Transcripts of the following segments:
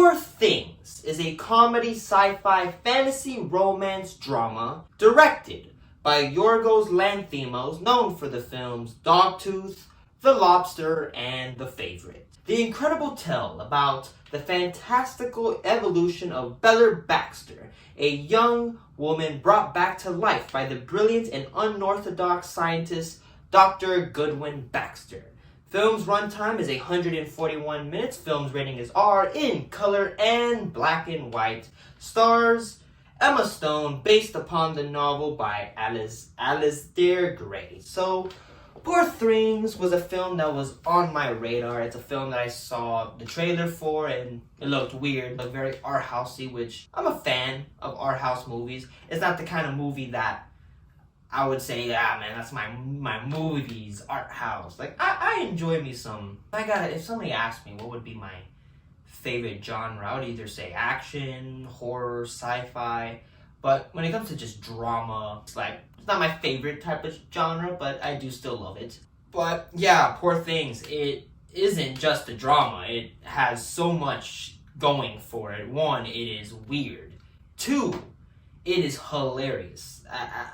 Poor Things is a comedy, sci-fi, fantasy, romance drama directed by Yorgos Lanthimos, known for the films Dogtooth, The Lobster, and The Favorite. The incredible tale about the fantastical evolution of Bella Baxter, a young woman brought back to life by the brilliant and unorthodox scientist Dr. Goodwin Baxter. Film's runtime is 141 minutes. Film's rating is R in color and black and white. Stars Emma Stone, based upon the novel by Alistair Gray. So, Poor Things was a film that was on my radar. It's a film that I saw the trailer for and it looked weird, looked very art housey, which I'm a fan of art house movies. It's not the kind of movie that I would say, man, that's my movies, art house. Like, I enjoy me some. If somebody asked me what would be my favorite genre, I would either say action, horror, sci-fi. But when it comes to just drama, it's not my favorite type of genre, but I do still love it. But yeah, Poor Things, it isn't just a drama. It has so much going for it. One, it is weird. Two, it is hilarious.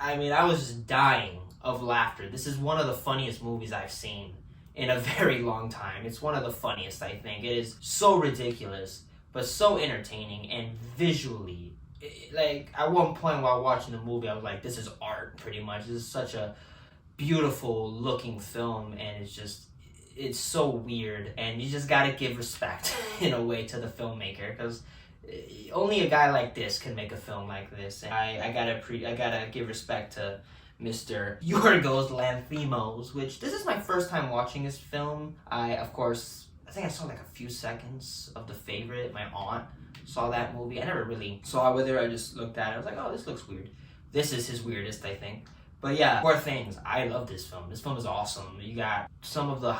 I mean, I was just dying of laughter. This is one of the funniest movies I've seen in a very long time. It's one of the funniest, I think. It is so ridiculous, but so entertaining, and visually, at one point while watching the movie, I was like, this is art, pretty much. This is such a beautiful looking film, and it's so weird, and you just gotta give respect, in a way, to the filmmaker, because only a guy like this can make a film like this. And I gotta give respect to Mr. Yorgos Lanthimos, which this is my first time watching this film. I think I saw like a few seconds of The Favorite. My aunt saw that movie. I never really saw it with her. I just looked at it. I was like, oh, this looks weird. This is his weirdest, I think. But yeah, Poor Things. I love this film. This film is awesome. You got some of the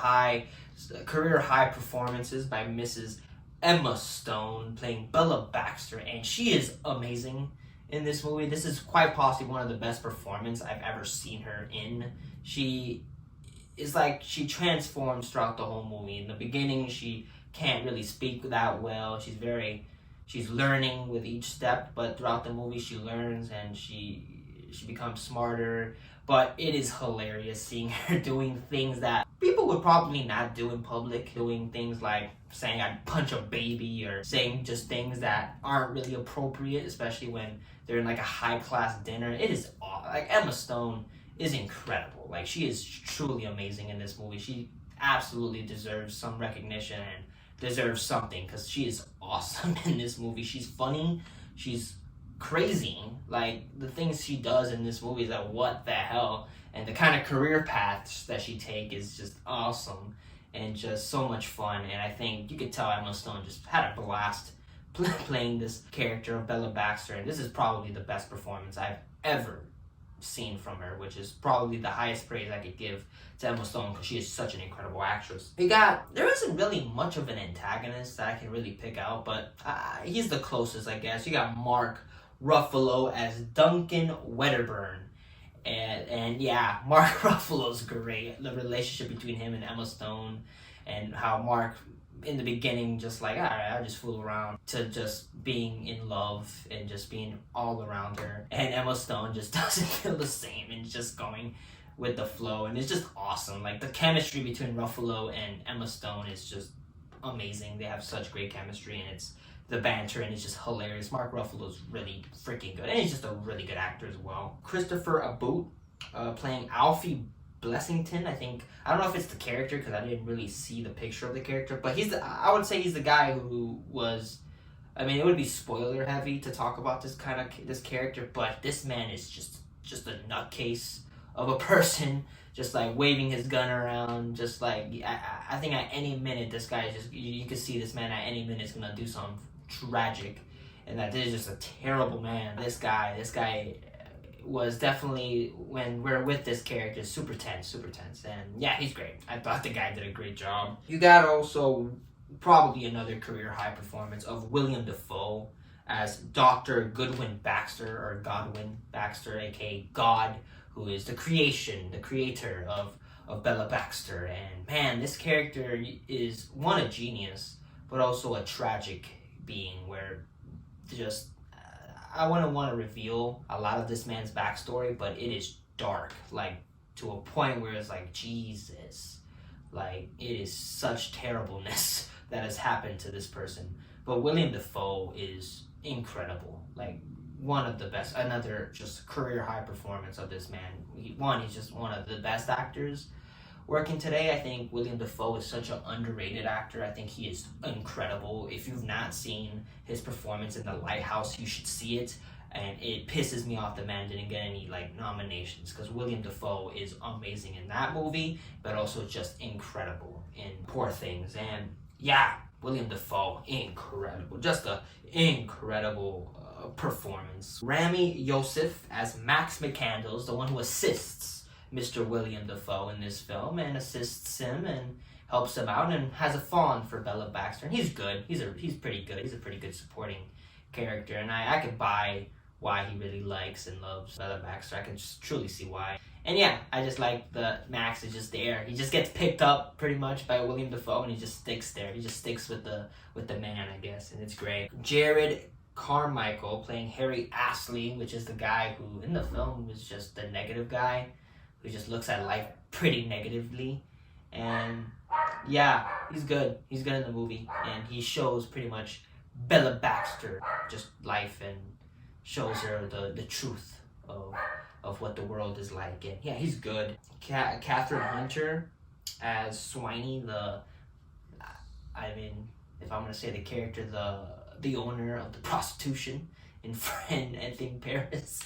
career high performances by Mrs. Emma Stone playing Bella Baxter, and she is amazing in this movie. This is quite possibly one of the best performances I've ever seen her in. She is she transforms throughout the whole movie. In the beginning, she can't really speak that well. She's learning with each step, but throughout the movie she learns and she becomes smarter. But it is hilarious seeing her doing things that people would probably not do in public. Doing things like saying I'd punch a baby, or saying just things that aren't really appropriate, especially when they're in a high-class dinner. It is Emma Stone is incredible. She is truly amazing in this movie. She absolutely deserves some recognition and deserves something, because she is awesome in this movie. She's funny. She's crazy. The things she does in this movie is what the hell, and the kind of career paths that she takes is just awesome and just so much fun. And I think you could tell Emma Stone just had a blast playing this character of Bella Baxter, and this is probably the best performance I've ever seen from her, which is probably the highest praise I could give to Emma Stone, because she is such an incredible actress. There isn't really much of an antagonist that I can really pick out, but he's the closest, I guess. You got Mark Ruffalo as Duncan Wedderburn. And yeah, Mark Ruffalo's great. The relationship between him and Emma Stone, and how Mark, in the beginning, just alright, I'll just fool around, to just being in love and just being all around her. And Emma Stone just doesn't feel the same and just going with the flow. And it's just awesome. The chemistry between Ruffalo and Emma Stone is just amazing. They have such great chemistry, and it's the banter, and it's just hilarious. Mark Ruffalo's really freaking good, and he's just a really good actor as well. Christopher Abbott playing Alfie Blessington. I don't know if it's the character, because I didn't really see the picture of the character, but I would say he's the guy who was, it would be spoiler heavy to talk about this character, but this man is just a nutcase of a person, just waving his gun around, just I think at any minute this guy is just, you can see this man at any minute is gonna do something tragic, and that this is just a terrible man. This guy was definitely, when we're with this character, super tense, and yeah, he's great. I thought the guy did a great job. You got also probably another career high performance of William Dafoe as Dr. Goodwin Baxter, or Godwin Baxter, aka God, who is the creator of Bella Baxter. And man, this character is a genius, but also a tragic being where just I wouldn't want to reveal a lot of this man's backstory, but it is dark, like to a point where it's like, Jesus, like it is such terribleness that has happened to this person. But William Dafoe is incredible, like one of the best. Another just career high performance of this man. He's just one of the best actors working today. I think William Dafoe is such an underrated actor. I think he is incredible. If you've not seen his performance in The Lighthouse, you should see it. And it pisses me off the man didn't get any like nominations, because William Dafoe is amazing in that movie, but also just incredible in Poor Things. And yeah, William Dafoe, incredible. Just a incredible performance. Rami Youssef as Max McCandles, the one who assists Mr. William Dafoe in this film, and assists him and helps him out, and has a fawn for Bella Baxter. And he's good. He's pretty good. He's a pretty good supporting character, and I could buy why he really likes and loves Bella Baxter. I can just truly see why. And yeah, I just like the Max is just there. He just gets picked up pretty much by William Dafoe, and he just sticks there. He just sticks with the man, I guess, and it's great. Jared Carmichael playing Harry Astley, which is the guy who in the film was just the negative guy who just looks at life pretty negatively. And yeah, he's good. He's good in the movie, and he shows pretty much Bella Baxter just life and shows her the truth of what the world is like. And yeah, he's good. Catherine Hunter as Swiney, I mean, if I'm gonna say the character, the owner of the prostitution in I think Paris.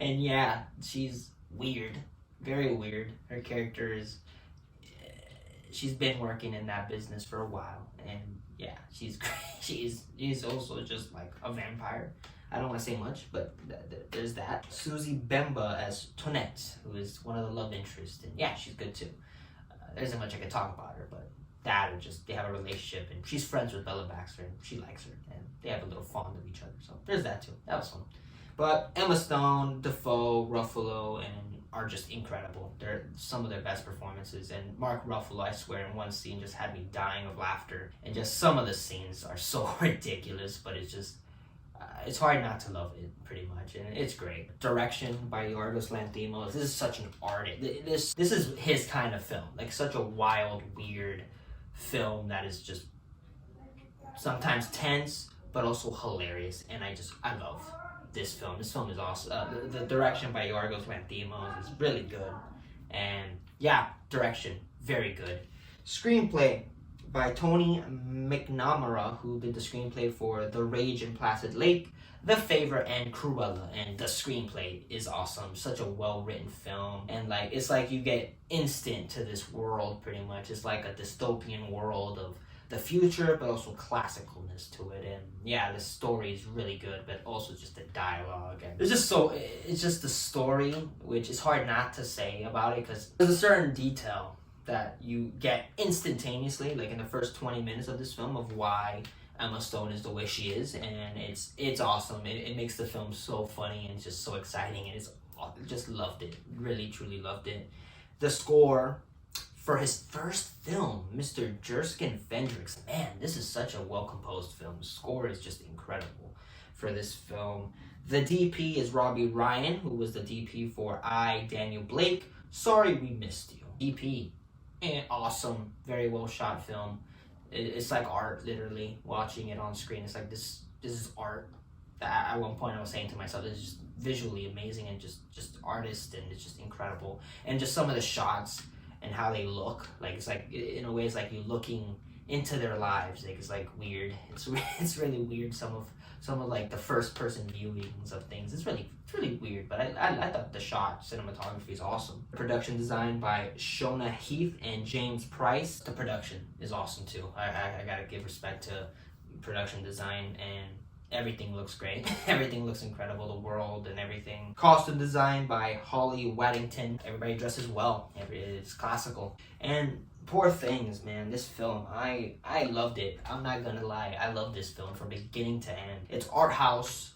And yeah, she's weird, very weird. Her character is, she's been working in that business for a while, and yeah, she's she's also just like a vampire. I don't want to say much, but there's that. Susie Bemba as Tonette, who is one of the love interests, and yeah, she's good too. There isn't much I can talk about her, but that or just they have a relationship, and she's friends with Bella Baxter, and she likes her, and they have a little fond of each other. So there's that too. That was fun. But Emma Stone, Dafoe, Ruffalo, and are just incredible. They're some of their best performances, and Mark Ruffalo, I swear, in one scene just had me dying of laughter. And just some of the scenes are so ridiculous, but it's just it's hard not to love it, pretty much, and it's great. Direction by Yorgos Lanthimos. This is such an artist. This is his kind of film, like such a wild, weird film that is just sometimes tense, but also hilarious. And I love this film. This film is awesome. The direction by Yorgos Lanthimos is really good, and yeah, direction very good. Screenplay by Tony McNamara, who did the screenplay for The Rage in Placid Lake, The Favor, and Cruella. And the screenplay is awesome. Such a well-written film. And like it's like you get instant to this world, pretty much. It's like a dystopian world of the future, but also classicalness to it. And yeah, the story is really good, but also just the dialogue. And it's just the story, which is hard not to say about it, because there's a certain detail that you get instantaneously, like in the first 20 minutes of this film, of why Emma Stone is the way she is, and it's awesome. It makes the film so funny and just so exciting, and just loved it. Really, truly loved it. The score for his first film, Mr. Jerskin Fendrix. Man, this is such a well-composed film. The score is just incredible for this film. The DP is Robbie Ryan, who was the DP for Daniel Blake, Sorry We Missed You. DP. Awesome, very well shot film. It's like art, literally. Watching it on screen, it's like this is art. At one point I was saying to myself, this is just visually amazing, and just artist, and it's just incredible. And just some of the shots and how they look, like it's like in a way it's like you're looking into their lives. Like it's like weird. It's really weird. Some of like the first person viewings of things. It's really weird, but I thought the cinematography is awesome. Production design by Shona Heath and James Price. The production is awesome too. I gotta give respect to production design, and everything looks great. Everything looks incredible, the world and everything. Costume design by Holly Waddington. Everybody dresses well. It's classical. And Poor Things, man, this film, I loved it. I'm not gonna lie, I love this film from beginning to end. It's art house,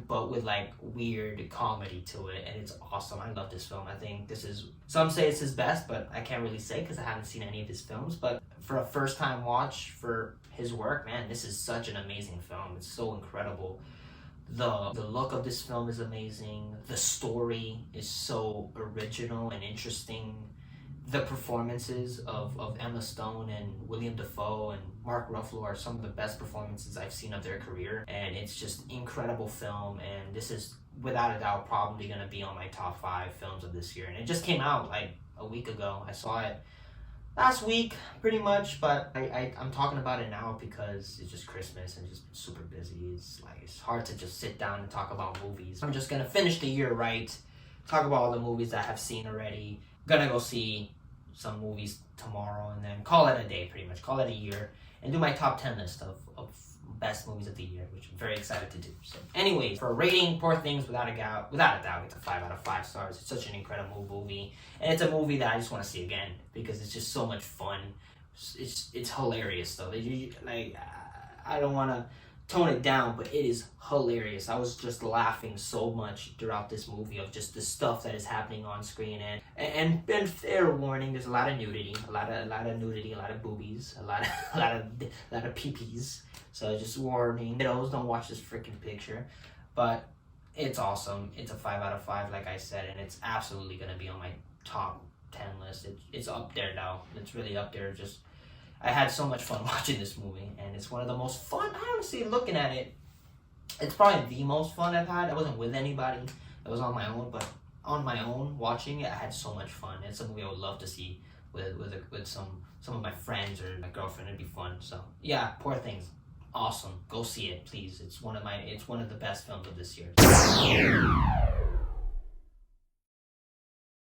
but with like weird comedy to it, and it's awesome. I love this film. I think this is, some say it's his best, but I can't really say because I haven't seen any of his films. But for a first time watch for his work, man, this is such an amazing film. It's so incredible. The look of this film is amazing. The story is so original and interesting. The performances of Emma Stone and William Dafoe and Mark Ruffalo are some of the best performances I've seen of their career, and it's just incredible film. And this is without a doubt probably going to be on my top 5 films of this year. And it just came out like a week ago. I saw it last week pretty much, but I'm talking about it now because it's just Christmas and just super busy. It's hard to just sit down and talk about movies. I'm just gonna finish the year right, talk about all the movies that I have seen already. Gonna go see some movies tomorrow and then call it a day, pretty much call it a year, and do my top 10 list of best movies of the year, which I'm very excited to do. So anyways, for a rating, Poor Things, without a doubt, it's a 5 out of 5 stars. It's such an incredible movie, and it's a movie that I just want to see again because it's just so much fun. It's hilarious though. I don't want to tone it down, but it is hilarious. I was just laughing so much throughout this movie of just the stuff that is happening on screen, and fair warning, there's a lot of nudity, a lot of boobies, a lot of peepees. So just warning, kiddos, don't watch this freaking picture. But it's awesome. It's a 5 out of 5, like I said, and it's absolutely gonna be on my top 10 list. It's up there now. It's really up there. Just I had so much fun watching this movie, and it's one of the most fun. I honestly, looking at it, it's probably the most fun I've had. I wasn't with anybody. I was on my own, but on my own watching it, I had so much fun. It's a movie I would love to see with some of my friends or my girlfriend. It'd be fun. So yeah, Poor Things. Awesome. Go see it, please. It's one of the best films of this year.